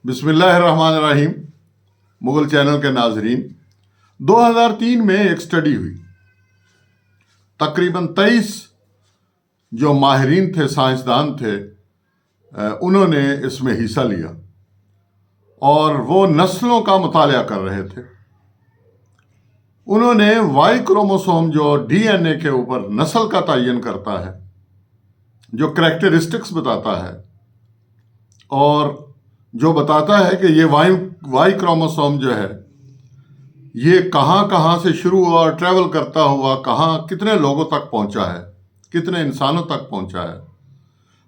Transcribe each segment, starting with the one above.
بسم اللہ الرحمن الرحیم۔ مغل چینل کے ناظرین، 2003 میں ایک سٹڈی ہوئی۔ تقریباً 23 جو ماہرین تھے، سائنسدان تھے، انہوں نے اس میں حصہ لیا اور وہ نسلوں کا مطالعہ کر رہے تھے۔ انہوں نے وائی کروموسوم جو ڈی این اے کے اوپر نسل کا تعین کرتا ہے، جو کریکٹرسٹکس بتاتا ہے اور جو بتاتا ہے کہ یہ وائی کروموسوم جو ہے یہ کہاں سے شروع ہوا اور ٹریول کرتا ہوا کتنے لوگوں تک پہنچا ہے، کتنے انسانوں تک پہنچا ہے،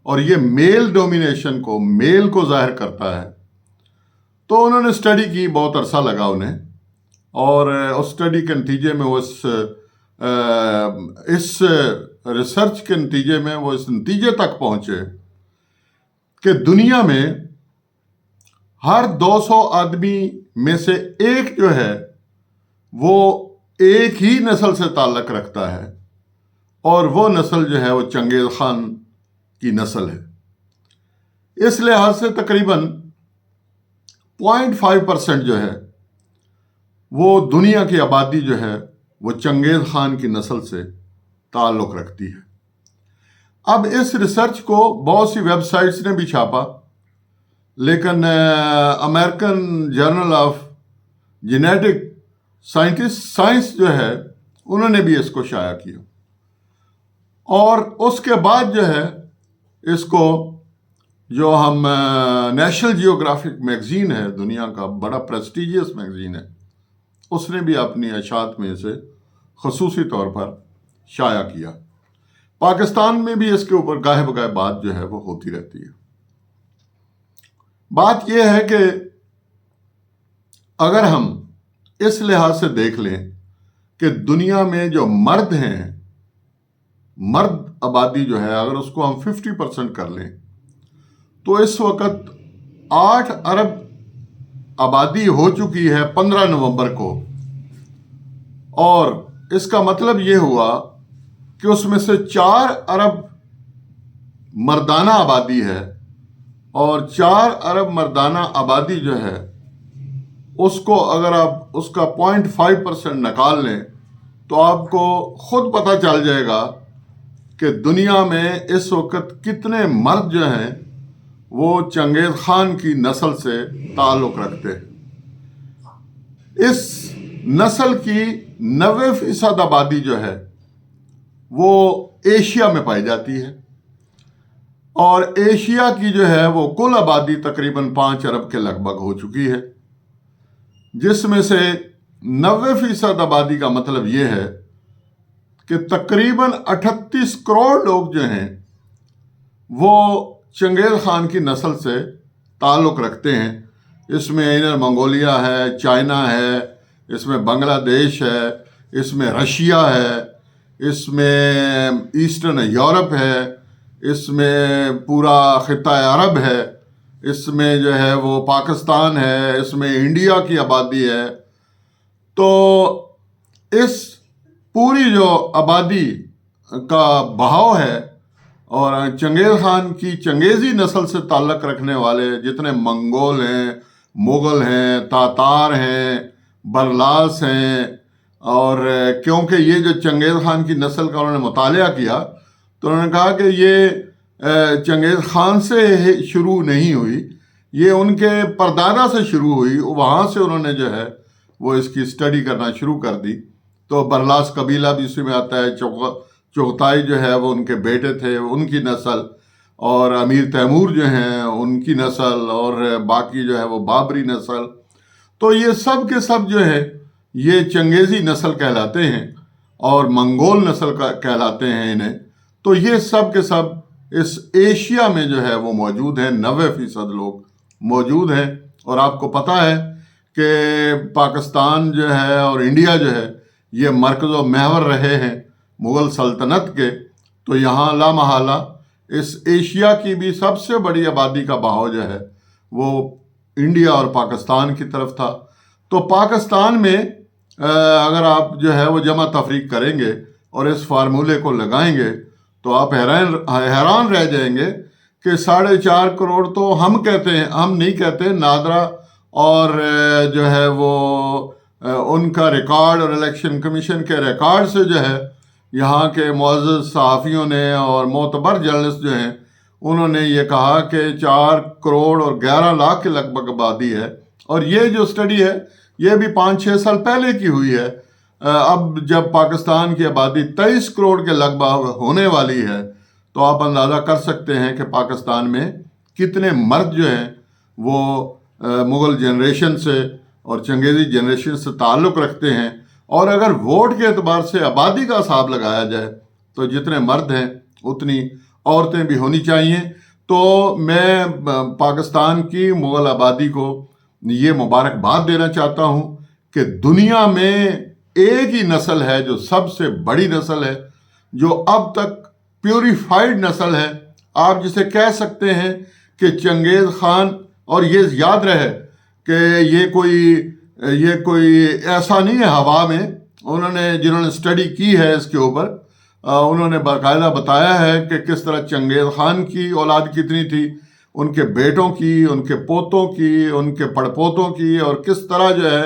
اور یہ میل ڈومینیشن کو، میل کو ظاہر کرتا ہے۔ تو انہوں نے اسٹڈی کی، بہت عرصہ لگا انہیں، اور اس اسٹڈی کے نتیجے میں وہ اس ریسرچ کے نتیجے میں وہ اس نتیجے تک پہنچے کہ دنیا میں ہر 200 آدمی میں سے ایک جو ہے وہ ایک ہی نسل سے تعلق رکھتا ہے، اور وہ نسل جو ہے وہ چنگیز خان کی نسل ہے۔ اس لحاظ سے تقریباً 0.5% جو ہے وہ دنیا کی آبادی جو ہے وہ چنگیز خان کی نسل سے تعلق رکھتی ہے۔ اب اس ریسرچ کو بہت سی ویب سائٹس نے بھی چھاپا، لیکن American journal of genetic science جو ہے انہوں نے بھی اس کو شائع کیا، اور اس کے بعد جو ہے اس کو جو ہم نیشنل جیوگرافک میگزین ہے، دنیا کا بڑا پریسٹیجیس میگزین ہے، اس نے بھی اپنی اشاعت میں اسے خصوصی طور پر شائع کیا۔ پاکستان میں بھی اس کے اوپر گاہے بگاہے بات جو ہے وہ ہوتی رہتی ہے۔ بات یہ ہے کہ اگر ہم اس لحاظ سے دیکھ لیں کہ دنیا میں جو مرد ہیں، مرد آبادی جو ہے، اگر اس کو ہم 50% کر لیں تو اس وقت 8 ارب آبادی ہو چکی ہے 15 نومبر کو، اور اس کا مطلب یہ ہوا کہ اس میں سے 4 ارب مردانہ آبادی ہے، اور 4 ارب مردانہ آبادی جو ہے اس کو اگر آپ اس کا 0.5% نکال لیں تو آپ کو خود پتہ چل جائے گا کہ دنیا میں اس وقت کتنے مرد جو ہیں وہ چنگیز خان کی نسل سے تعلق رکھتے ہیں۔ اس نسل کی 90% آبادی جو ہے وہ ایشیا میں پائی جاتی ہے، اور ایشیا کی جو ہے وہ کل آبادی تقریباً 5 ارب کے لگ بھگ ہو چکی ہے، جس میں سے 90% آبادی کا مطلب یہ ہے کہ تقریباً 38 کروڑ لوگ جو ہیں وہ چنگیز خان کی نسل سے تعلق رکھتے ہیں۔ اس میں انر منگولیا ہے، چائنا ہے، اس میں بنگلہ دیش ہے، اس میں رشیا ہے، اس میں ایسٹرن یورپ ہے، اس میں پورا خطہ عرب ہے، اس میں جو ہے وہ پاکستان ہے، اس میں انڈیا کی آبادی ہے۔ تو اس پوری جو آبادی کا بہاؤ ہے، اور چنگیز خان کی چنگیزی نسل سے تعلق رکھنے والے جتنے منگول ہیں، مغل ہیں، تاتار ہیں، برلاس ہیں، اور کیونکہ یہ جو چنگیز خان کی نسل کا انہوں نے مطالعہ کیا تو انہوں نے کہا کہ یہ چنگیز خان سے شروع نہیں ہوئی، یہ ان کے پردادا سے شروع ہوئی۔ وہاں سے انہوں نے جو ہے وہ اس کی اسٹڈی کرنا شروع کر دی۔ تو برلاس قبیلہ بھی اسی میں آتا ہے، چغتائی جو ہے وہ ان کے بیٹے تھے، ان کی نسل، اور امیر تیمور جو ہیں ان کی نسل، اور باقی جو ہے وہ بابری نسل۔ تو یہ سب کے سب جو ہے یہ چنگیزی نسل کہلاتے ہیں، اور منگول نسل کہلاتے ہیں انہیں۔ تو یہ سب کے سب اس ایشیا میں جو ہے وہ موجود ہیں، 90% لوگ موجود ہیں۔ اور آپ کو پتہ ہے کہ پاکستان جو ہے اور انڈیا جو ہے یہ مرکز و محور رہے ہیں مغل سلطنت کے، تو یہاں لامحالہ اس ایشیا کی بھی سب سے بڑی آبادی کا بہاؤ جو ہے وہ انڈیا اور پاکستان کی طرف تھا۔ تو پاکستان میں اگر آپ جو ہے وہ جمع تفریق کریں گے اور اس فارمولے کو لگائیں گے تو آپ حیران رہ جائیں گے کہ 4.5 کروڑ تو ہم کہتے ہیں، ہم نہیں کہتے، نادرا اور جو ہے وہ ان کا ریکارڈ اور الیکشن کمیشن کے ریکارڈ سے جو ہے یہاں کے معزز صحافیوں نے اور معتبر جرنلسٹ جو ہیں انہوں نے یہ کہا کہ 4 کروڑ اور 11 لاکھ کے لگ بھگ آبادی ہے. اور یہ جو اسٹڈی ہے یہ بھی 5-6 سال پہلے کی ہوئی ہے. اب جب پاکستان کی آبادی 23 کروڑ کے لگ بھگ ہونے والی ہے تو آپ اندازہ کر سکتے ہیں کہ پاکستان میں کتنے مرد جو ہیں وہ مغل جنریشن سے اور چنگیزی جنریشن سے تعلق رکھتے ہیں. اور اگر ووٹ کے اعتبار سے آبادی کا حساب لگایا جائے تو جتنے مرد ہیں اتنی عورتیں بھی ہونی چاہیے. تو میں پاکستان کی مغل آبادی کو یہ مبارکباد دینا چاہتا ہوں کہ دنیا میں ایک ہی نسل ہے جو سب سے بڑی نسل ہے، جو اب تک پیوریفائڈ نسل ہے. آپ جسے کہہ سکتے ہیں کہ چنگیز خان، اور یہ یاد رہے کہ یہ کوئی ایسا نہیں ہے ہوا میں، جنہوں نے اسٹڈی کی ہے اس کے اوپر، انہوں نے باقاعدہ بتایا ہے کہ کس طرح چنگیز خان کی اولاد کتنی تھی، ان کے بیٹوں کی، ان کے پوتوں کی، ان کے پڑپوتوں کی، اور کس طرح جو ہے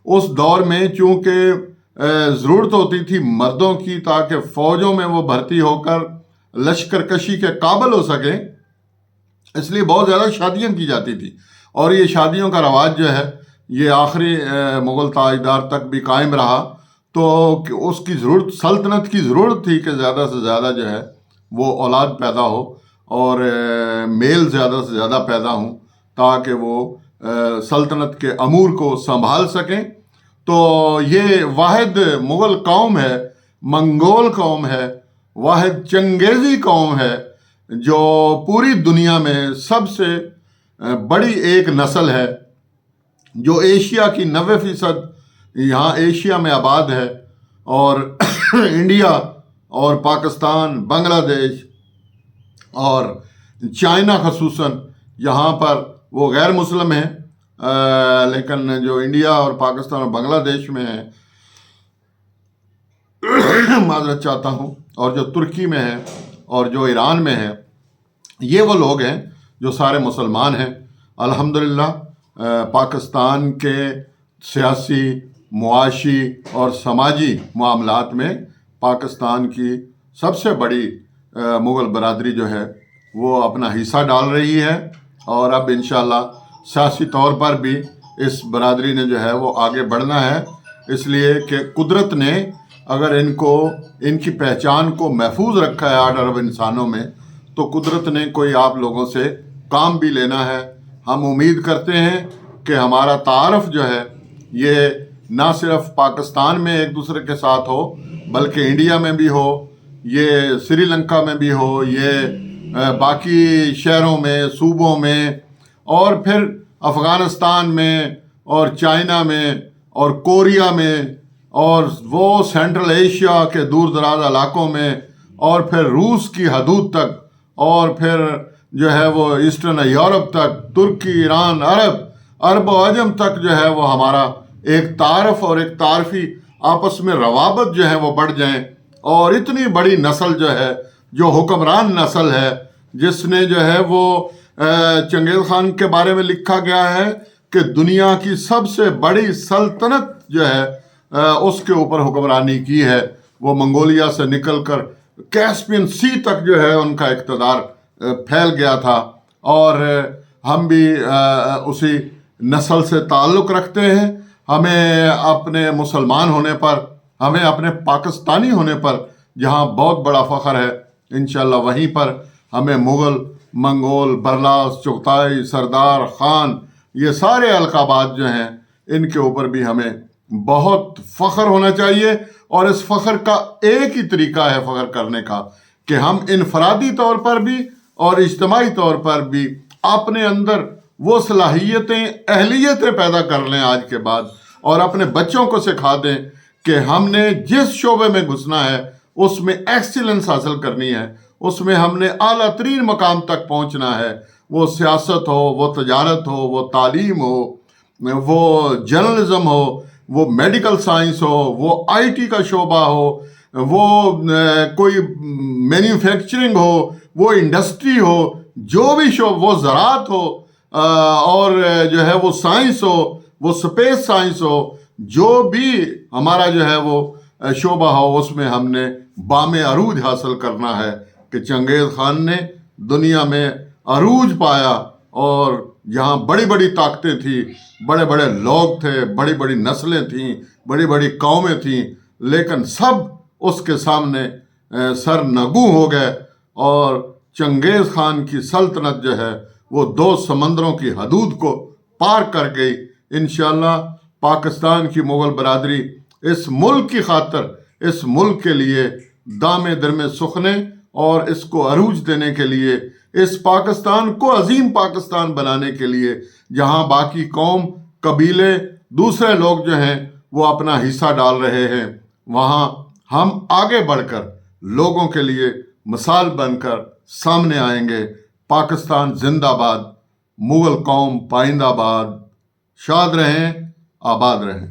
اس دور میں چونکہ ضرورت ہوتی تھی مردوں کی تاکہ فوجوں میں وہ بھرتی ہو کر لشکر کشی کے قابل ہو سکیں، اس لیے بہت زیادہ شادیاں کی جاتی تھی. اور یہ شادیوں کا رواج جو ہے یہ آخری مغل تاجدار تک بھی قائم رہا. تو اس کی ضرورت، سلطنت کی ضرورت تھی کہ زیادہ سے زیادہ جو ہے وہ اولاد پیدا ہو اور میل زیادہ سے زیادہ پیدا ہوں تاکہ وہ سلطنت کے امور کو سنبھال سکیں. تو یہ واحد مغل قوم ہے، منگول قوم ہے، واحد چنگیزی قوم ہے جو پوری دنیا میں سب سے بڑی ایک نسل ہے، جو ایشیا کی 90% یہاں ایشیا میں آباد ہے. اور انڈیا اور پاکستان، بنگلہ دیش اور چائنا خصوصاً یہاں پر وہ غیر مسلم ہیں، لیکن جو انڈیا اور پاکستان اور بنگلہ دیش میں ہیں، معذرت چاہتا ہوں، اور جو ترکی میں ہے اور جو ایران میں ہے، یہ وہ لوگ ہیں جو سارے مسلمان ہیں. الحمدللہ پاکستان کے سیاسی، معاشی اور سماجی معاملات میں پاکستان کی سب سے بڑی مغل برادری جو ہے وہ اپنا حصہ ڈال رہی ہے. اور اب انشاءاللہ سیاسی طور پر بھی اس برادری نے جو ہے وہ آگے بڑھنا ہے، اس لیے کہ قدرت نے اگر ان کی پہچان کو محفوظ رکھا ہے 8 ارب انسانوں میں، تو قدرت نے کوئی آپ لوگوں سے کام بھی لینا ہے. ہم امید کرتے ہیں کہ ہمارا تعارف جو ہے یہ نہ صرف پاکستان میں ایک دوسرے کے ساتھ ہو بلکہ انڈیا میں بھی ہو، یہ سری لنکا میں بھی ہو، یہ باقی شہروں میں، صوبوں میں، اور پھر افغانستان میں اور چائنا میں اور کوریا میں اور وہ سینٹرل ایشیا کے دور دراز علاقوں میں، اور پھر روس کی حدود تک، اور پھر جو ہے وہ ایسٹرن یورپ تک، ترکی، ایران، عرب و عجم تک جو ہے وہ ہمارا ایک تعارف اور ایک تعارفی آپس میں روابط جو ہے وہ بڑھ جائیں. اور اتنی بڑی نسل جو ہے، جو حکمران نسل ہے، جس نے جو ہے وہ چنگیز خان کے بارے میں لکھا گیا ہے کہ دنیا کی سب سے بڑی سلطنت جو ہے اس کے اوپر حکمرانی کی ہے. وہ منگولیا سے نکل کر کیسپین سی تک جو ہے ان کا اقتدار پھیل گیا تھا. اور ہم بھی اسی نسل سے تعلق رکھتے ہیں. ہمیں اپنے مسلمان ہونے پر، ہمیں اپنے پاکستانی ہونے پر جہاں بہت بڑا فخر ہے، انشاءاللہ وہیں پر ہمیں مغل، منگول، برلاس، چغتائی، سردار، خان، یہ سارے القابات جو ہیں ان کے اوپر بھی ہمیں بہت فخر ہونا چاہیے. اور اس فخر کا ایک ہی طریقہ ہے فخر کرنے کا کہ ہم انفرادی طور پر بھی اور اجتماعی طور پر بھی اپنے اندر وہ صلاحیتیں، اہلیتیں پیدا کر لیں آج کے بعد، اور اپنے بچوں کو سکھا دیں کہ ہم نے جس شعبے میں گھسنا ہے اس میں ایکسیلنس حاصل کرنی ہے، اس میں ہم نے اعلیٰ ترین مقام تک پہنچنا ہے. وہ سیاست ہو، وہ تجارت ہو، وہ تعلیم ہو، وہ جرنلزم ہو، وہ میڈیکل سائنس ہو، وہ آئی ٹی کا شعبہ ہو، وہ کوئی مینوفیکچرنگ ہو، وہ انڈسٹری ہو، جو بھی وہ زراعت ہو اور جو ہے وہ سائنس ہو، وہ سپیس سائنس ہو، جو بھی ہمارا جو ہے وہ شعبہ ہو، اس میں ہم نے بام عروج حاصل کرنا ہے کہ چنگیز خان نے دنیا میں عروج پایا، اور یہاں بڑی بڑی طاقتیں تھیں، بڑے بڑے لوگ تھے، بڑی بڑی نسلیں تھیں، بڑی بڑی قومیں تھیں، لیکن سب اس کے سامنے سر نگوں ہو گئے، اور چنگیز خان کی سلطنت جو ہے وہ 2 سمندروں کی حدود کو پار کر گئی۔ انشاءاللہ پاکستان کی مغل برادری اس ملک کی خاطر، اس ملک کے لیے دامے درمے سخنے اور اس کو عروج دینے کے لیے، اس پاکستان کو عظیم پاکستان بنانے کے لیے، جہاں باقی قوم، قبیلے، دوسرے لوگ جو ہیں وہ اپنا حصہ ڈال رہے ہیں، وہاں ہم آگے بڑھ کر لوگوں کے لیے مثال بن کر سامنے آئیں گے۔ پاکستان زندہ باد، مغل قوم پائندہ باد، شاد رہیں، آباد رہیں۔